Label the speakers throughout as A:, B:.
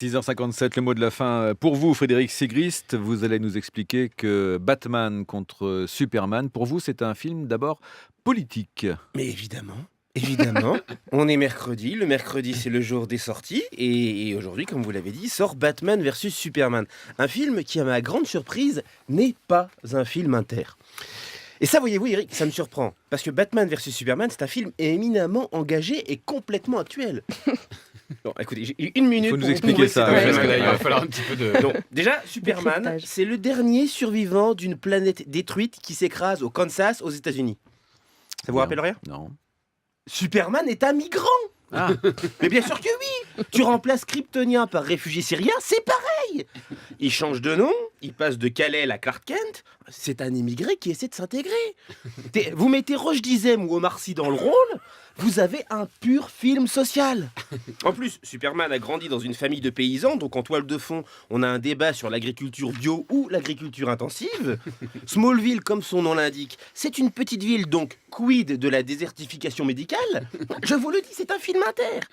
A: 6h57, le mot de la fin pour vous, Frédéric Sigrist. Vous allez nous expliquer que Batman contre Superman, pour vous, c'est un film d'abord politique.
B: Mais évidemment, on est mercredi. Le mercredi, c'est le jour des sorties. Et aujourd'hui, comme vous l'avez dit, sort Batman versus Superman. Un film qui, à ma grande surprise, n'est pas un film inter. Et ça, voyez-vous, Eric, ça me surprend. Parce que Batman versus Superman, c'est un film éminemment engagé et complètement actuel. Bon, écoutez, j'ai une minute
A: Faut nous
B: pour
A: expliquer
B: vous prouver
A: ça,
B: que c'est un
A: ouais,
B: film
A: parce que là,
B: inter.
A: il va
C: falloir un petit peu de...
B: Donc, déjà, Superman,
D: Décryptage.
B: c'est le dernier survivant d'une planète détruite qui s'écrase au Kansas, aux États-Unis. Ça vous rappelle rien ?
A: Non.
B: Superman est un migrant.
A: Ah,
B: Mais bien sûr que oui. Tu remplaces Kryptonien par réfugié syrien, c'est pareil. Il change de nom, il passe de Kal-El à Clark Kent. C'est un immigré qui essaie de s'intégrer. Vous mettez Roche Dizem ou Omar Sy dans le rôle, vous avez un pur film social. En plus, Superman a grandi dans une famille de paysans, donc en toile de fond, on a un débat sur l'agriculture bio ou l'agriculture intensive. Smallville, comme son nom l'indique, c'est une petite ville, donc quid de la désertification médicale ? Je vous le dis, c'est un film inter.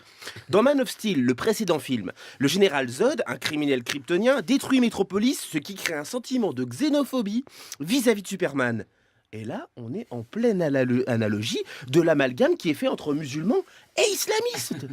B: Dans Man of Steel, le précédent film, le général Zod, un criminel kryptonien, détruit Metropolis, ce qui crée un sentiment de xénophobie vis-à-vis de Superman. Et là, on est en pleine analogie de l'amalgame qui est fait entre musulmans et islamistes.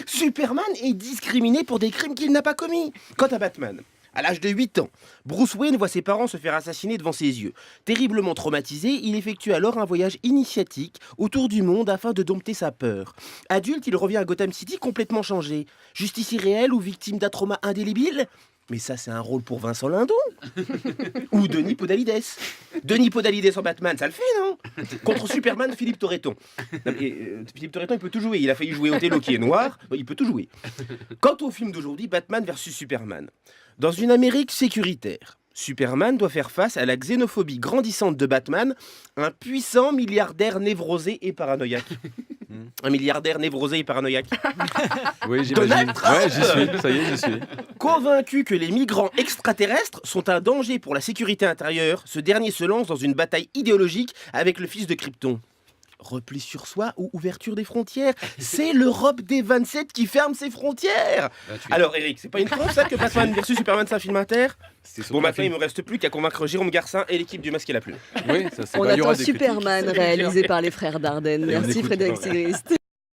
B: Superman est discriminé pour des crimes qu'il n'a pas commis. Quant à Batman, à l'âge de 8 ans, Bruce Wayne voit ses parents se faire assassiner devant ses yeux. Terriblement traumatisé, il effectue alors un voyage initiatique autour du monde afin de dompter sa peur. Adulte, il revient à Gotham City complètement changé. Justicier réel ou victime d'un trauma indélébile ? Mais ça, c'est un rôle pour Vincent Lindon. Ou Denis Podalides. Denis Podalides en Batman, ça le fait, non ? Contre Superman, Philippe Torreton. Non, mais, Philippe Torreton, il peut tout jouer. Il a failli jouer Othello qui est noir. Il peut tout jouer. Quant au film d'aujourd'hui, Batman versus Superman. Dans une Amérique sécuritaire, Superman doit faire face à la xénophobie grandissante de Batman, un puissant milliardaire névrosé et paranoïaque. Un milliardaire névrosé et paranoïaque.
A: oui, j'imagine.
B: Donald Trump
A: Ouais, j'y suis, ça y est, j'y suis.
B: Convaincu que les migrants extraterrestres sont un danger pour la sécurité intérieure, ce dernier se lance dans une bataille idéologique avec le fils de Krypton. Repli sur soi ou ouverture des frontières, c'est l'Europe des 27 qui ferme ses frontières. Alors Eric, c'est pas une trompe ça que Batman versus Superman c'est un film inter ? Bon, maintenant il me reste plus qu'à convaincre Jérôme Garcin et l'équipe du Masque et la Plume.
A: Oui, ça c'est
D: On
A: il y aura
D: attend
A: des critiques.
D: Superman réalisé par les frères Dardenne.
A: Et on
D: Merci
A: écoute
D: Frédéric
A: pas.
D: Sigrist.